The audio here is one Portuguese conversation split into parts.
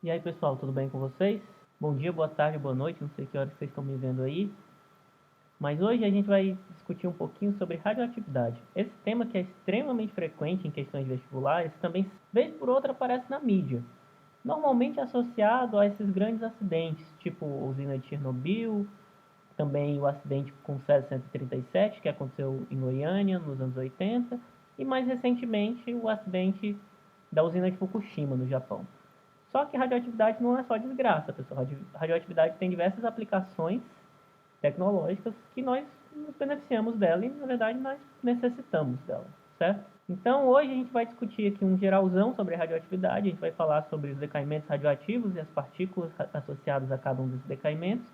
E aí pessoal, tudo bem com vocês? Bom dia, boa tarde, boa noite, não sei que horas vocês estão me vendo aí. Mas hoje a gente vai discutir um pouquinho sobre radioatividade. Esse tema que é extremamente frequente em questões vestibulares, também vez por outra aparece na mídia. Normalmente associado a esses grandes acidentes, tipo a usina de Chernobyl, também o acidente com o César 137, que aconteceu em Goiânia nos anos 80, e mais recentemente o acidente da usina de Fukushima, no Japão. Só que radioatividade não é só desgraça, pessoal. Radioatividade tem diversas aplicações tecnológicas que nós nos beneficiamos dela e, na verdade, nós necessitamos dela, certo? Então, hoje a gente vai discutir aqui um geralzão sobre radioatividade, a gente vai falar sobre os decaimentos radioativos e as partículas associadas a cada um desses decaimentos,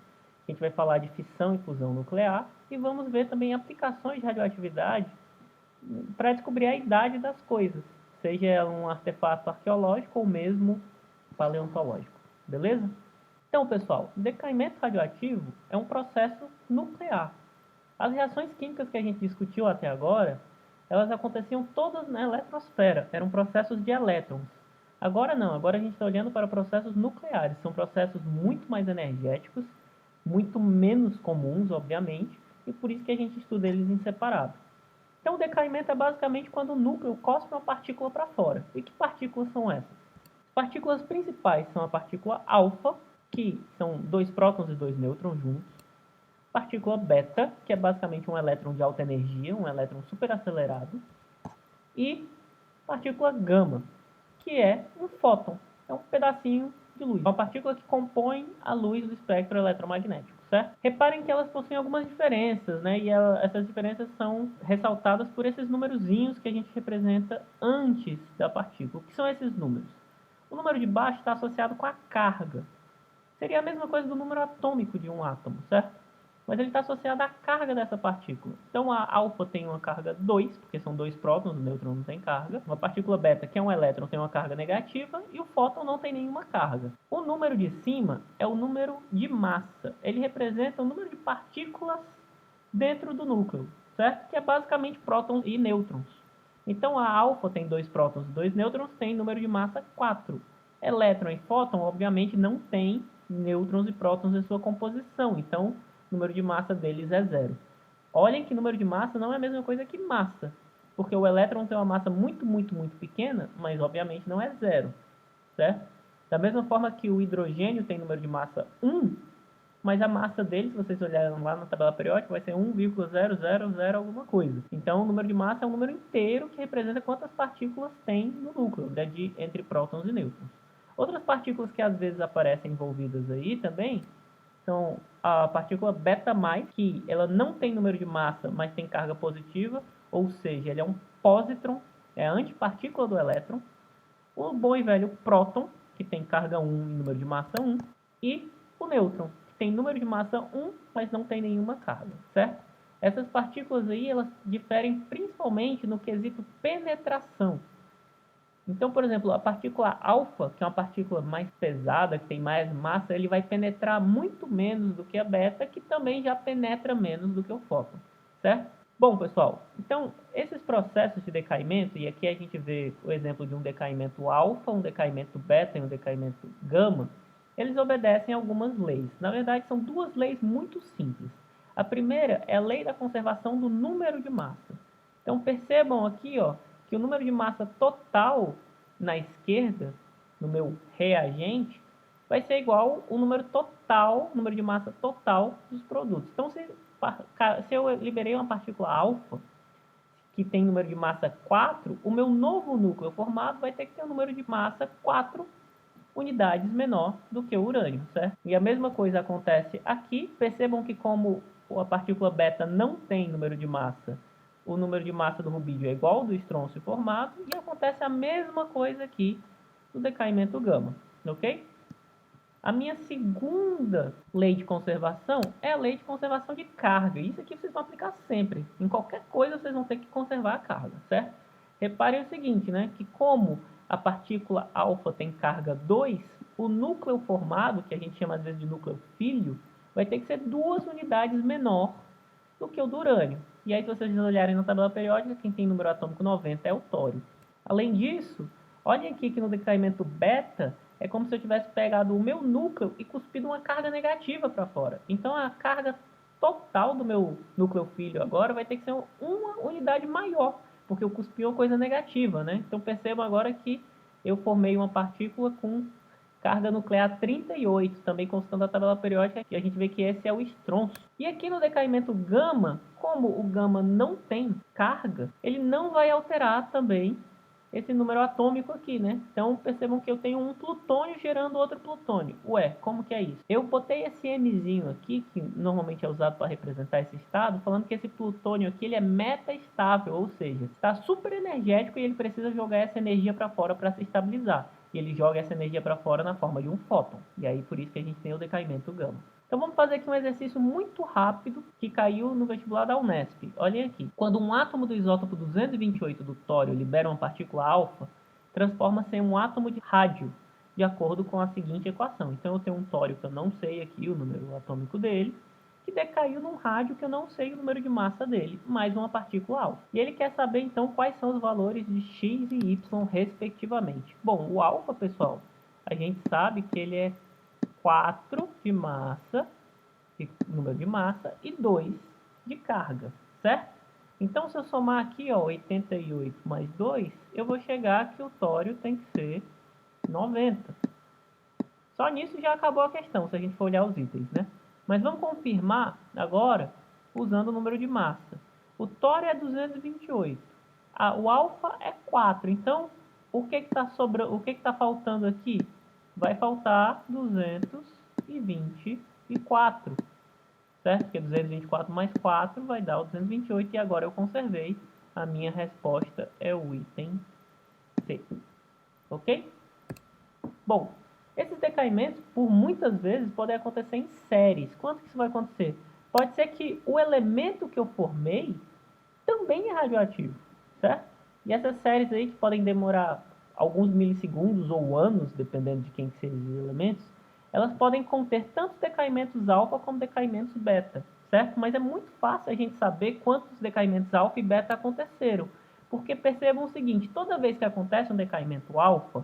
a gente vai falar de fissão e fusão nuclear e vamos ver também aplicações de radioatividade para descobrir a idade das coisas, seja um artefato arqueológico ou mesmo paleontológico, beleza? Então, pessoal, decaimento radioativo é um processo nuclear. As reações químicas que a gente discutiu até agora, elas aconteciam todas na eletrosfera, eram processos de elétrons. Agora não, agora a gente está olhando para processos nucleares, são processos muito mais energéticos, muito menos comuns, obviamente, e por isso que a gente estuda eles em separado. Então, o decaimento é basicamente quando o núcleo cospe uma partícula para fora. E que partículas são essas? As partículas principais são a partícula alfa, que são dois prótons e dois nêutrons juntos. Partícula beta, que é basicamente um elétron de alta energia, um elétron superacelerado. E partícula gama, que é um fóton, é um pedacinho de luz, uma partícula que compõe a luz do espectro eletromagnético, certo? Reparem que elas possuem algumas diferenças, né? E essas diferenças são ressaltadas por esses numerozinhos que a gente representa antes da partícula. O que são esses números? O número de baixo está associado com a carga. Seria a mesma coisa do número atômico de um átomo, certo? Mas ele está associado à carga dessa partícula. Então a alfa tem uma carga 2, porque são dois prótons, o nêutron não tem carga. Uma partícula beta, que é um elétron, tem uma carga negativa, e o fóton não tem nenhuma carga. O número de cima é o número de massa. Ele representa o número de partículas dentro do núcleo, certo? Que é basicamente prótons e nêutrons. Então a alfa tem dois prótons e dois nêutrons, tem número de massa 4. Elétron e fóton, obviamente, não tem nêutrons e prótons em sua composição, então o número de massa deles é zero. Olhem que número de massa não é a mesma coisa que massa, porque o elétron tem uma massa muito, muito, muito pequena, mas obviamente não é zero, certo? Da mesma forma que o hidrogênio tem número de massa 1, mas a massa dele, se vocês olharem lá na tabela periódica, vai ser 1,000 alguma coisa. Então, o número de massa é um número inteiro que representa quantas partículas tem no núcleo, né, entre prótons e nêutrons. Outras partículas que às vezes aparecem envolvidas aí também são a partícula beta+, que ela não tem número de massa, mas tem carga positiva, ou seja, ele é um pósitron, é a antipartícula do elétron. O bom e velho próton, que tem carga 1 e número de massa 1, e o nêutron, que tem número de massa 1, mas não tem nenhuma carga, certo? Essas partículas aí, elas diferem principalmente no quesito penetração. Então, por exemplo, a partícula alfa, que é uma partícula mais pesada, que tem mais massa, ele vai penetrar muito menos do que a beta, que também já penetra menos do que o fóton, certo? Bom, pessoal, então esses processos de decaimento, e aqui a gente vê o exemplo de um decaimento alfa, um decaimento beta e um decaimento gama, eles obedecem a algumas leis. Na verdade, são duas leis muito simples. A primeira é a lei da conservação do número de massa. Então percebam aqui, ó, que o número de massa total na esquerda, no meu reagente, vai ser igual ao número total, número de massa total dos produtos. Então, se eu liberei uma partícula alfa, que tem número de massa 4, o meu novo núcleo formado vai ter que ter um número de massa 4 unidades menor do que o urânio, certo? E a mesma coisa acontece aqui. Percebam que como a partícula beta não tem número de massa, o número de massa do rubídio é igual ao do estrôncio formado, e acontece a mesma coisa aqui no decaimento gama, ok? A minha segunda lei de conservação é a lei de conservação de carga. Isso aqui vocês vão aplicar sempre. Em qualquer coisa vocês vão ter que conservar a carga, certo? Reparem o seguinte, né? Que como a partícula alfa tem carga 2, o núcleo formado, que a gente chama às vezes de núcleo filho, vai ter que ser 2 unidades menor do que o do urânio. E aí, se vocês olharem na tabela periódica, quem tem número atômico 90 é o tório. Além disso, olhem aqui que no decaimento beta, é como se eu tivesse pegado o meu núcleo e cuspido uma carga negativa para fora. Então a carga total do meu núcleo filho agora vai ter que ser uma unidade maior, porque eu cuspi uma coisa negativa, né? Então percebam agora que eu formei uma partícula com carga nuclear 38, também constando a tabela periódica, e a gente vê que esse é o estronço. E aqui no decaimento gama, como o gama não tem carga, ele não vai alterar também esse número atômico aqui, né? Então percebam que eu tenho um plutônio gerando outro plutônio. Ué, como que é isso? Eu botei esse Mzinho aqui, que normalmente é usado para representar esse estado, falando que esse plutônio aqui ele é metaestável, ou seja, está super energético e ele precisa jogar essa energia para fora para se estabilizar. E ele joga essa energia para fora na forma de um fóton. E aí por isso que a gente tem o decaimento gama. Então vamos fazer aqui um exercício muito rápido que caiu no vestibular da Unesp. Olhem aqui. Quando um átomo do isótopo 228 do tório libera uma partícula alfa, transforma-se em um átomo de rádio, de acordo com a seguinte equação. Então eu tenho um tório que eu não sei aqui o número atômico dele, que decaiu num rádio que eu não sei o número de massa dele, mais uma partícula alfa. E ele quer saber então quais são os valores de x e y respectivamente. Bom, o alfa, pessoal, a gente sabe que ele é 4 de massa, número de massa, e 2 de carga, certo? Então, se eu somar aqui, ó, 88 mais 2, eu vou chegar que o tório tem que ser 90. Só nisso já acabou a questão, se a gente for olhar os itens, né? Mas vamos confirmar agora usando o número de massa. O tório é 228. O alfa é 4. Então, o que está sobrando? O que está faltando aqui? Vai faltar 224, certo? Porque 224 mais 4 vai dar o 228 e agora eu conservei. A minha resposta é o item C. Ok? Bom, esses decaimentos, por muitas vezes, podem acontecer em séries. Quando que isso vai acontecer? Pode ser que o elemento que eu formei também é radioativo, certo? E essas séries aí, que podem demorar alguns milissegundos ou anos, dependendo de quem sejam os elementos, elas podem conter tanto decaimentos alfa como decaimentos beta, certo? Mas é muito fácil a gente saber quantos decaimentos alfa e beta aconteceram, porque percebam o seguinte, toda vez que acontece um decaimento alfa,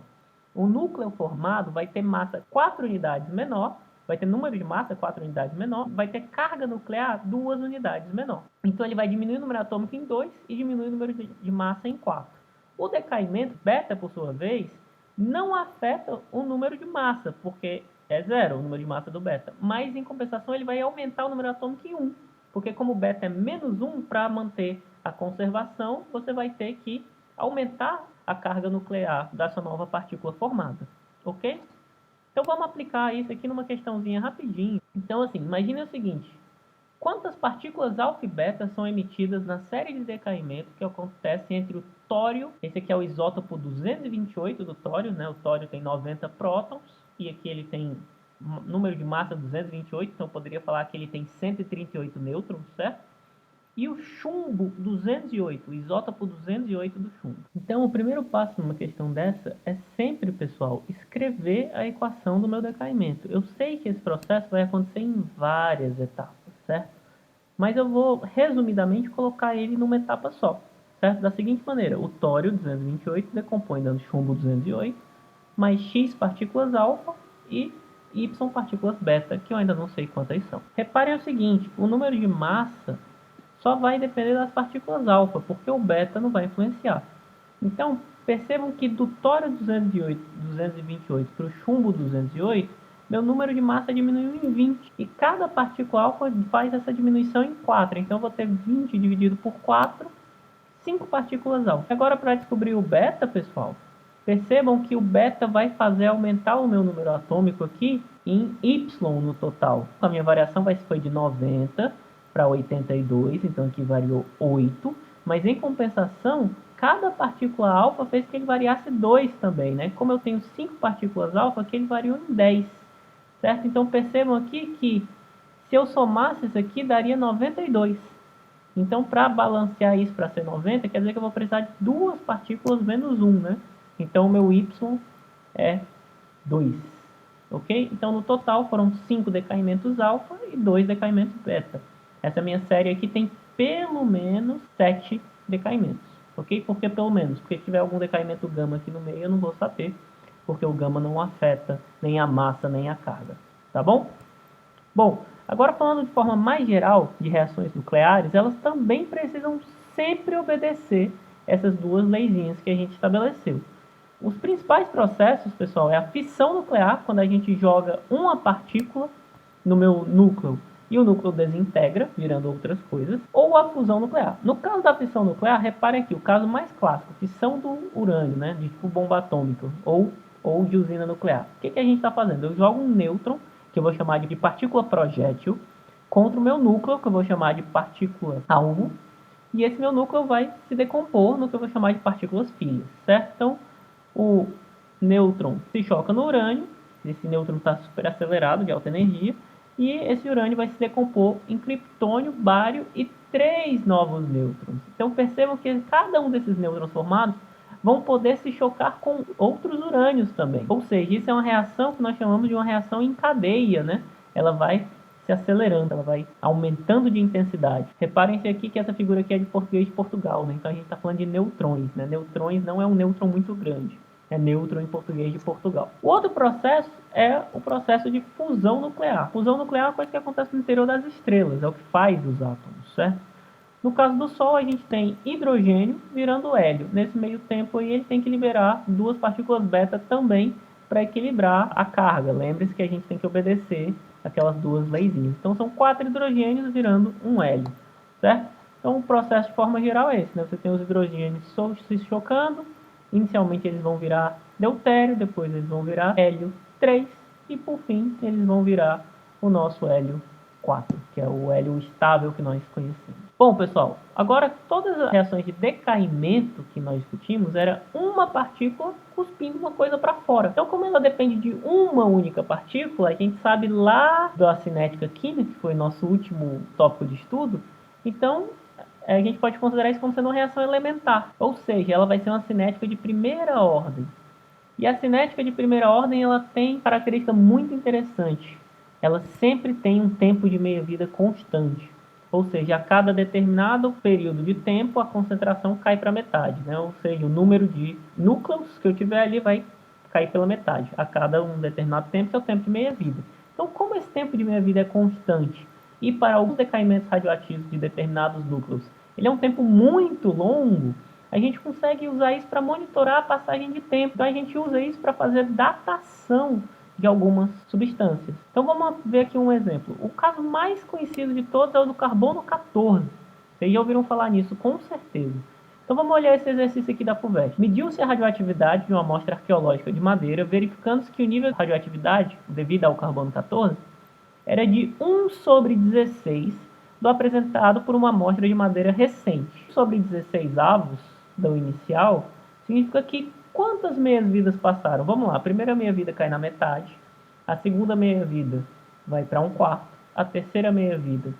o núcleo formado vai ter massa 4 unidades menor, vai ter número de massa 4 unidades menor, vai ter carga nuclear 2 unidades menor. Então ele vai diminuir o número atômico em 2 e diminuir o número de massa em 4. O decaimento beta, por sua vez, não afeta o número de massa, porque é 0 o número de massa do beta, mas em compensação ele vai aumentar o número atômico em 1, porque como o beta é menos 1, para manter a conservação, você vai ter que aumentar a carga nuclear dessa nova partícula formada, ok? Então vamos aplicar isso aqui numa questãozinha rapidinho. Então assim, imagine o seguinte, quantas partículas alfa e beta são emitidas na série de decaimento que acontece entre o tório, esse aqui é o isótopo 228 do tório, né? O tório tem 90 prótons e aqui ele tem número de massa 228, então eu poderia falar que ele tem 138 nêutrons, certo? E o chumbo 208, o isótopo 208 do chumbo. Então, o primeiro passo numa questão dessa é sempre, pessoal, escrever a equação do meu decaimento. Eu sei que esse processo vai acontecer em várias etapas, certo? Mas eu vou, resumidamente, colocar ele numa etapa só, certo? Da seguinte maneira, o tório 228 decompõe dando chumbo 208, mais x partículas alfa e y partículas beta, que eu ainda não sei quantas são. Reparem o seguinte, o número de massa só vai depender das partículas alfa, porque o beta não vai influenciar. Então, percebam que do tório 228 para o chumbo 208, meu número de massa diminuiu em 20. E cada partícula alfa faz essa diminuição em 4. Então, eu vou ter 20 dividido por 4, 5 partículas alfa. Agora, para descobrir o beta, pessoal, percebam que o beta vai fazer aumentar o meu número atômico aqui em y no total. A minha variação foi de 90 para 82, então aqui variou 8, mas em compensação, cada partícula alfa fez que ele variasse 2 também, né? Como eu tenho 5 partículas alfa, aqui ele variou em 10, certo? Então percebam aqui que se eu somasse isso aqui, daria 92. Então, para balancear isso para ser 90, quer dizer que eu vou precisar de 2 partículas menos 1, né? Então, o meu y é 2, ok? Então, no total, foram 5 decaimentos alfa e 2 decaimentos beta. Essa minha série aqui tem pelo menos 7 decaimentos, ok? Por que pelo menos? Porque se tiver algum decaimento gama aqui no meio, eu não vou saber. porque o gama não afeta nem a massa nem a carga, tá bom? Bom, agora falando de forma mais geral de reações nucleares, elas também precisam sempre obedecer essas duas leizinhas que a gente estabeleceu. Os principais processos, pessoal, é a fissão nuclear, quando a gente joga uma partícula no meu núcleo e o núcleo desintegra, virando outras coisas, ou a fusão nuclear. No caso da fissão nuclear, reparem aqui, o caso mais clássico, fissão do urânio, né, de tipo bomba atômica, ou de usina nuclear. O que a gente está fazendo? Eu jogo um nêutron, que eu vou chamar de partícula projétil, contra o meu núcleo, que eu vou chamar de partícula alvo, e esse meu núcleo vai se decompor no que eu vou chamar de partículas filhas, certo? Então, o nêutron se choca no urânio, esse nêutron está super acelerado, de alta energia, e esse urânio vai se decompor em criptônio, bário e 3 novos nêutrons. Então percebam que cada um desses nêutrons formados vão poder se chocar com outros urânios também. Ou seja, isso é uma reação que nós chamamos de uma reação em cadeia, né? Ela vai se acelerando, ela vai aumentando de intensidade. Reparem-se aqui que essa figura aqui é de português de Portugal, né? Então a gente está falando de neutrões, né? Neutrões não é um nêutron muito grande. É nêutron em português de Portugal. O outro processo é o processo de fusão nuclear. Fusão nuclear é uma coisa que acontece no interior das estrelas, é o que faz os átomos, certo? No caso do Sol, a gente tem hidrogênio virando hélio. Nesse meio tempo aí, ele tem que liberar duas partículas beta também para equilibrar a carga. Lembre-se que a gente tem que obedecer aquelas duas leizinhas. Então, são 4 hidrogênios virando um hélio, certo? Então, o processo de forma geral é esse, né? Você tem os hidrogênios se chocando. Inicialmente eles vão virar deutério, depois eles vão virar hélio 3 e por fim eles vão virar o nosso hélio 4, que é o hélio estável que nós conhecemos. Bom, pessoal, agora todas as reações de decaimento que nós discutimos era uma partícula cuspindo uma coisa para fora. Então, como ela depende de uma única partícula, a gente sabe lá da cinética química, que foi nosso último tópico de estudo, então a gente pode considerar isso como sendo uma reação elementar, ou seja, ela vai ser uma cinética de primeira ordem. E a cinética de primeira ordem ela tem característica muito interessante. Ela sempre tem um tempo de meia-vida constante. Ou seja, a cada determinado período de tempo, a concentração cai para metade. Né? Ou seja, o número de núcleos que eu tiver ali vai cair pela metade. A cada um determinado tempo, que é o tempo de meia-vida. Então, como esse tempo de meia-vida é constante, e para alguns decaimentos radioativos de determinados núcleos, ele é um tempo muito longo, a gente consegue usar isso para monitorar a passagem de tempo. Então, a gente usa isso para fazer datação de algumas substâncias. Então vamos ver aqui um exemplo. O caso mais conhecido de todos é o do carbono 14. Vocês já ouviram falar nisso, com certeza. Então vamos olhar esse exercício aqui da FUVEST. Mediu-se a radioatividade de uma amostra arqueológica de madeira, verificando-se que o nível de radioatividade, devido ao carbono 14, era de 1 sobre 16 do apresentado por uma amostra de madeira recente. 1 sobre 16 avos do inicial significa que quantas meias-vidas passaram? Vamos lá, a primeira meia-vida cai na metade, a segunda meia-vida vai para 1/4, a terceira meia-vida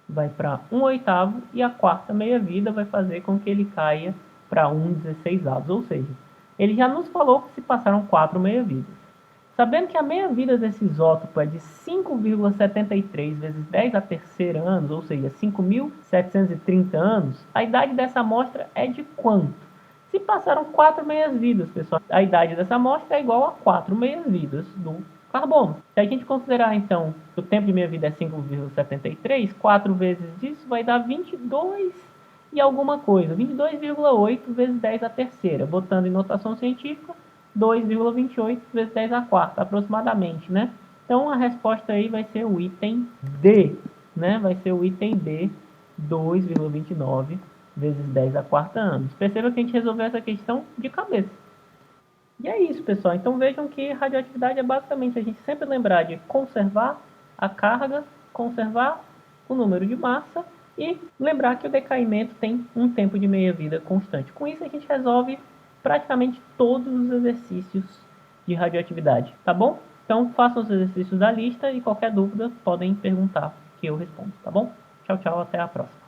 vai para 1/8 e a quarta meia-vida vai fazer com que ele caia para 1/16, ou seja, ele já nos falou que se passaram 4 meia-vidas. Sabendo que a meia-vida desse isótopo é de 5,73 vezes 10 a terceira anos, ou seja, 5.730 anos, a idade dessa amostra é de quanto? Se passaram 4 meias-vidas, pessoal, a idade dessa amostra é igual a 4 meias-vidas do carbono. Se a gente considerar, então, que o tempo de meia-vida é 5,73, 4 vezes disso vai dar 22 e alguma coisa, 22,8 vezes 10 a terceira, botando em notação científica, 2,28 vezes 10 a quarta, aproximadamente, né? Então, a resposta aí vai ser o item D, né? Vai ser o item D, 2,29 vezes 10 a quarta anos. Perceba que a gente resolveu essa questão de cabeça. E é isso, pessoal. Então, vejam que radioatividade é basicamente a gente sempre lembrar de conservar a carga, conservar o número de massa e lembrar que o decaimento tem um tempo de meia-vida constante. Com isso, a gente resolve praticamente todos os exercícios de radioatividade, tá bom? Então façam os exercícios da lista e qualquer dúvida podem perguntar que eu respondo, tá bom? Tchau, tchau, até a próxima.